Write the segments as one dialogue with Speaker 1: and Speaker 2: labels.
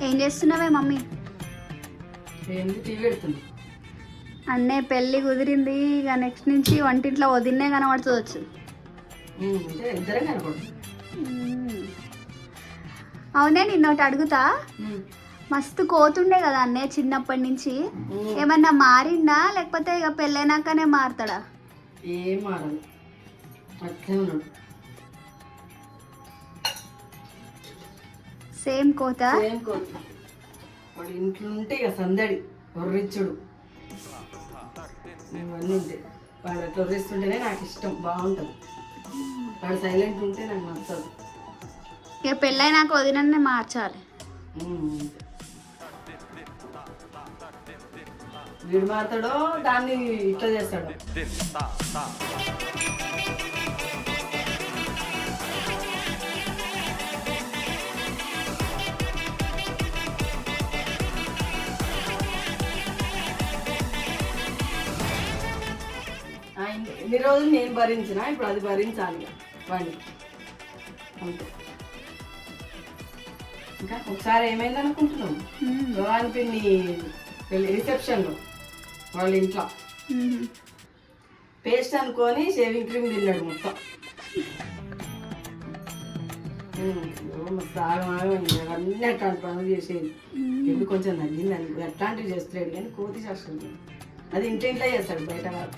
Speaker 1: ఏం చేస్తున్నావే mummy?
Speaker 2: TV పెడుతుంది.
Speaker 1: అన్నయ్య పెళ్ళి కుదిరింది, ఇక నెక్స్ట్ నుంచి వంటింట్లో వదిన్నే కనబడుతుంది.
Speaker 2: ఇద్దరం కనపడు.
Speaker 1: అవునే, నిన్నోటి అడుగుతా. మస్తు కోతుండే కదా అన్నయ్య చిన్నప్పటి నుంచి, ఏమన్నా మారిందా లేకపోతే ఇక పెళ్ళైనాకనే మారుతాడా?
Speaker 2: ఏం మారదు, అట్లే ఉన్నాడు.
Speaker 1: సేమ్ కోత.
Speaker 2: సేమ్ కోత. వాడు ఇంట్లో ఉంటే ఇక సందడి, ఒర్రిచ్చుడు ఇవన్నీ ఉంటాయి. వాడు అట్లా ఒర్రిస్తుంటేనే నాకు ఇష్టం, బాగుంటుంది. వాడు సైలెంట్ ఉంటే నాకు నచ్చదు.
Speaker 1: ఇక పెళ్ళైనాక వదినన్నే మార్చాలి.
Speaker 2: వీడు మారుతాడో దాన్ని ఇట్లా చేస్తాడు. ఎన్ని రోజులు నేను భరించిన, ఇప్పుడు అది భరించాలి వాడిని అంతే. ఇంకా ఒకసారి ఏమైంది అనుకుంటున్నాం, భవాని పిన్ని రిసెప్షన్లో వాళ్ళ ఇంట్లో పేస్ట్ అనుకొని షేవింగ్ క్రీమ్ తిన్నాడు మొత్తం. అన్నీ అట్లాంటి పనులు చేసేది. ఇప్పుడు కొంచెం నగ్గింది, అట్లాంటివి చేస్తున్నాడు కానీ కోతి చేస్తుంది. అది ఇంట్లో చేస్తాడు, బయట కాదు.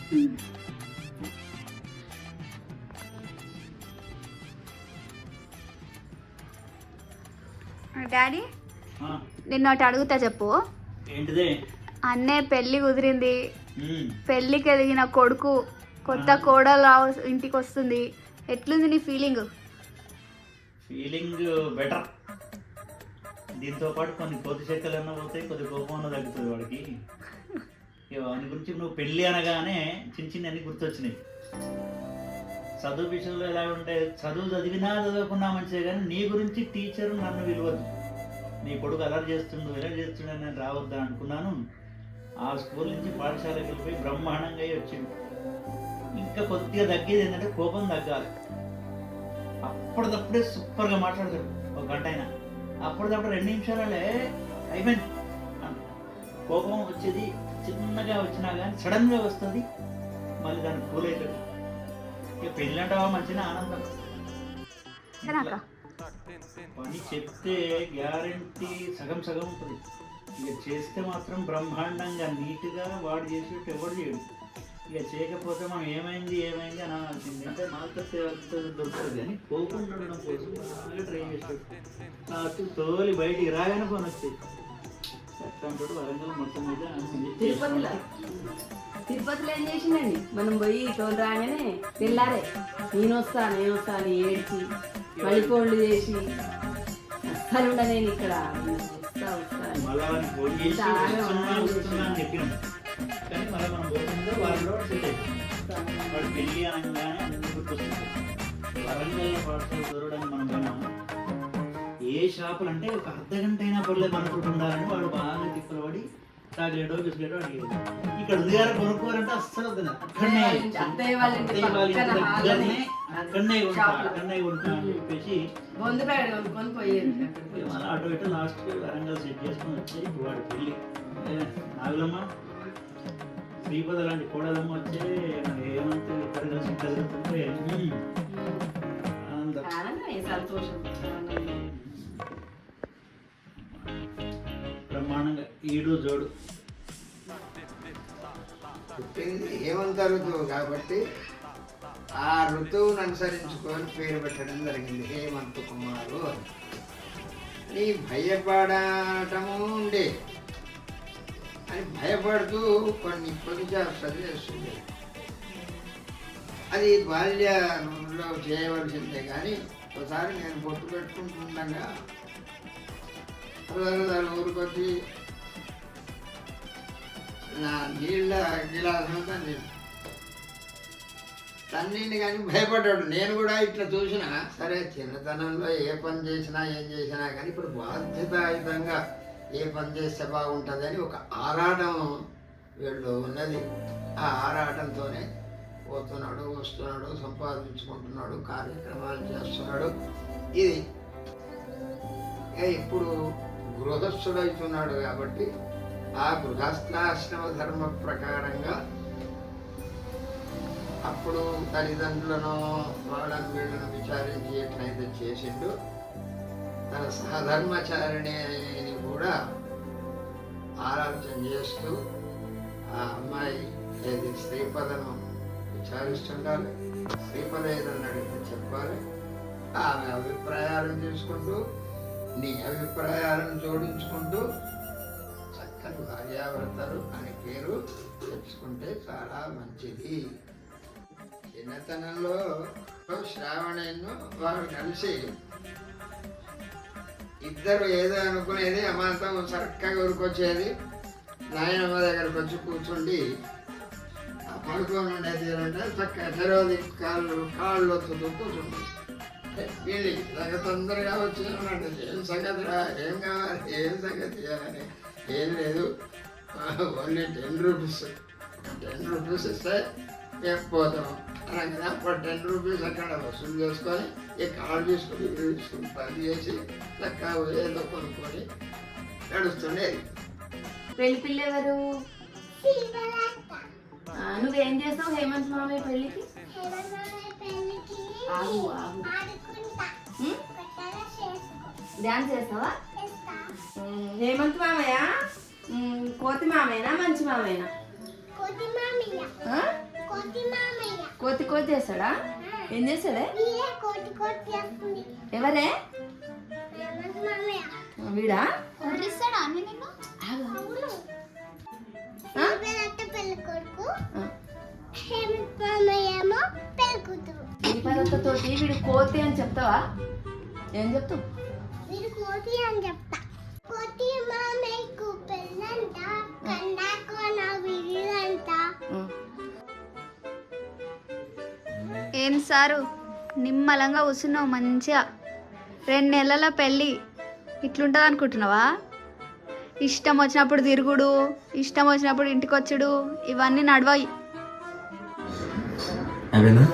Speaker 1: డాడీ, నిన్నోటి అడుగుతా చెప్పు.
Speaker 3: ఏంటిదే?
Speaker 1: అన్నయ్య పెళ్ళి కుదిరింది, పెళ్ళికి ఎదిగిన కొడుకు కొత్త కోడలు ఇంటికి వస్తుంది. ఎట్లుంది నీ ఫీలింగ్?
Speaker 3: Feeling better. దీంతో పాటు కొన్ని కోతి చెక్కలు అన్న పోతాయి, కొద్ది కోపం అన్న తగ్గుతుంది వాడికి. వాని గురించి నువ్వు పెళ్ళి అనగానే చిన్న చిన్న అన్ని గుర్తొచ్చినాయి. చదువు విషయంలో ఎలా ఉంటే, చదువు చదివినా చదువుకున్నా మంచిదే, కానీ నీ గురించి టీచరు నన్ను విలువద్దు. నీ కొడుకు అలర్ చేస్తుండు, ఎలా చేస్తుండే నేను రావద్దా అనుకున్నాను. ఆ స్కూల్ నుంచి పాఠశాలకు వెళ్ళిపోయి బ్రహ్మాండంగా వచ్చిండు. ఇంకా కొద్దిగా తగ్గేది ఏంటంటే కోపం తగ్గాలి. అప్పటికప్పుడే సూపర్గా మాట్లాడతాడు, ఒక గంట అయినా. అప్పటికప్పుడు 2 నిమిషాలే అయిపోయింది. కోపం వచ్చేది చిన్నగా వచ్చినా కానీ సడన్గా వస్తుంది, మళ్ళీ దాన్ని కూల్ అవుతుంది. ఇక పెళ్ళి అంటావా మంచిగా ఆనందం. పని చెప్తే గ్యారంటీ సగం సగం ఉంటుంది, ఇక చేస్తే మాత్రం బ్రహ్మాండంగా నీట్గా వాడు చేసేట్టు ఎవడు చేయడు. ఇక చేయకపోతే మనం ఏమైంది ఏమైంది అని అనాల్సింది. అంటే మాతో దొరుకుతుంది కానీ పోకుండా ఉండడం కోసం బాగా ట్రై చేస్తాడు. తోలి బయటికి రాగానే పని వచ్చేది. అట్లాంటి వరంగల్ మొత్తం మీద
Speaker 2: తిరుపతిలో ఏం చేసిందండి, మనం పోయి తోలు రాగానే తెల్లారే నేను వస్తా అని ఏడ్చి మళ్ళీ ఫోన్లు చేసి అస్సలు ఉండ నేను ఇక్కడ
Speaker 3: ఫోన్ చేసి అని చెప్పినాం. కానీ మళ్ళీ మనం పోతుందో వాళ్ళలో సెట్ అవుతుంది. వాడు పెళ్ళి అనగానే గుర్తొస్తుంది. వరంగల్ పాఠశాల దూరడానికి మనం పోయినాం. ఏ షాపులు అంటే ఒక అర్ధగంట అయినా పర్లేదు మనకు ఉండాలని వాడు బాగా తిప్పలు పడి చాక్లెటో బిస్కెటో అడిగేది. ఇక్కడ ఉంది కదా కొనుక్కోవాలంటే అస్సలు వద్దు, అక్కడనే కొంటా అని చెప్పేసి మళ్ళీ అటు ఇటు లాస్ట్ వరంగల్ సెట్ చేసుకొని వచ్చాయి. వాడు పెళ్ళి నాగులమ్మ శ్రీపద లాంటి కోడలమ్మ వచ్చే ఏమంటే ఇద్దరు కలిసి కలుగుతుంటే
Speaker 2: సంతోషం.
Speaker 3: బ్రహ్మాండంగా ఈడు జోడు
Speaker 4: పుట్టింది హేమంత ఋతువు కాబట్టి ఆ ఋతువును అనుసరించుకొని పేరు పెట్టడం జరిగింది, హేమంత్ కుమారు. నీ భయపడటము ఉండే అని భయపడుతూ కొన్ని ఉపన్యాసాలు చేస్తుంది. అది బాల్యంలో చేయవలసిందే. కానీ ఒకసారి నేను బొట్టు పెట్టుకుంటుండగా ఊరికొచ్చి నా నీళ్ళ గిలాసంతా నేను తన్నిండి కానీ భయపడ్డాడు. నేను కూడా ఇట్లా చూసినా సరే, చిన్నతనంలో ఏ పని చేసినా ఏం చేసినా కానీ ఇప్పుడు బాధ్యతాయుతంగా ఏ పని చేస్తే బాగుంటుంది అని ఒక ఆరాటం వీళ్ళు ఉన్నది. ఆ ఆరాటంతోనే పోతున్నాడు, వస్తున్నాడు, సంపాదించుకుంటున్నాడు, కార్యక్రమాలు చేస్తున్నాడు. ఇది ఇప్పుడు గృహస్థుడవుతున్నాడు కాబట్టి ఆ గృహస్థాశ్రమ ధర్మ ప్రకారంగా అప్పుడు తల్లిదండ్రులను వాళ్ళని వీళ్ళను విచారించి ఎట్లయితే చేసిండు, తన సహధర్మచారిణిని కూడా ఆలోచన చేస్తూ ఆ అమ్మాయి ఏది శ్రీపదను విచారిస్తుండాలి, శ్రీపద ఏదన్నా అడిగితే చెప్పాలి, ఆమె అభిప్రాయాలను తీసుకుంటూ నీ అభిప్రాయాలను జోడించుకుంటూ చక్కని భార్యాభర్తలు అని పేరు తెచ్చుకుంటే చాలా మంచిది. చిన్నతనంలో శ్రావణను వారు కలిసి ఇద్దరు ఏదో అనుకునేది, అమాంతం చక్కగా ఊరుకొచ్చేది, నాయనమ్మ దగ్గరకు వచ్చి కూర్చుండి ఆ పడుకొని ఉండేది అంటే చక్కగా తెరవది కాళ్ళు ఒత్తుతూ కూర్చుంది. వీళ్ళకి దగ్గర తొందరగా వచ్చేవాడు, ఏం సంగతి రా, ఏం కావాలి, ఏం సంగతి అని, ఏం లేదు, ఓన్లీ 10 రూపీస్, 10 రూపీస్ ఇస్తే మేము పోతాం అనగా అప్పుడు 10 రూపీస్ అక్కడ వసూలు చేసుకొని ఈ కాళ్ళు తీసుకుని పని చేసి చక్కగా ఏదో కొనుక్కొని నడుస్తుండేది.
Speaker 2: పెళ్లి పిల్ల ఎవరు? నువ్వేం చేస్తావు హేమంత్ మామయ్య పెళ్ళికి? ఆగు ఆగు, డాన్స్ చేస్తావా? హేమంత్ మామయ్య కోతి మామయ్యనా మంచి మామయ్యనా? కోతి కోతి చేస్తాడా? ఏం చేస్తాడే? ఎవరే? వీడా?
Speaker 1: వదిలిస్తాడా అన్ని నిన్ను?
Speaker 2: తోటి వీడు కోతి అని చెప్తావా? ఏం చెప్తావు?
Speaker 1: ఏం సారు నిమ్మలంగా కూర్చున్నావు మంచిగా, 2 నెలల పెళ్ళి ఇట్లుంటుంది అనుకుంటున్నావా? ఇష్టం వచ్చినప్పుడు తిరుగుడు, ఇష్టం వచ్చినప్పుడు ఇంటికి వచ్చుడు, ఇవన్నీ నడవాయి.
Speaker 5: అవేనా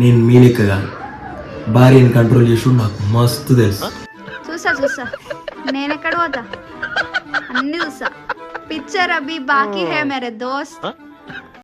Speaker 5: నేను మీ లెక్కగా భార్యని కంట్రోల్ చేసి నాకు మస్తు తెలుసు.
Speaker 1: చూసా నేనెక్కడ పోతా, అన్నీ చూసా. పిక్చర్ అభి బాకీ హే మేరే దోస్త్.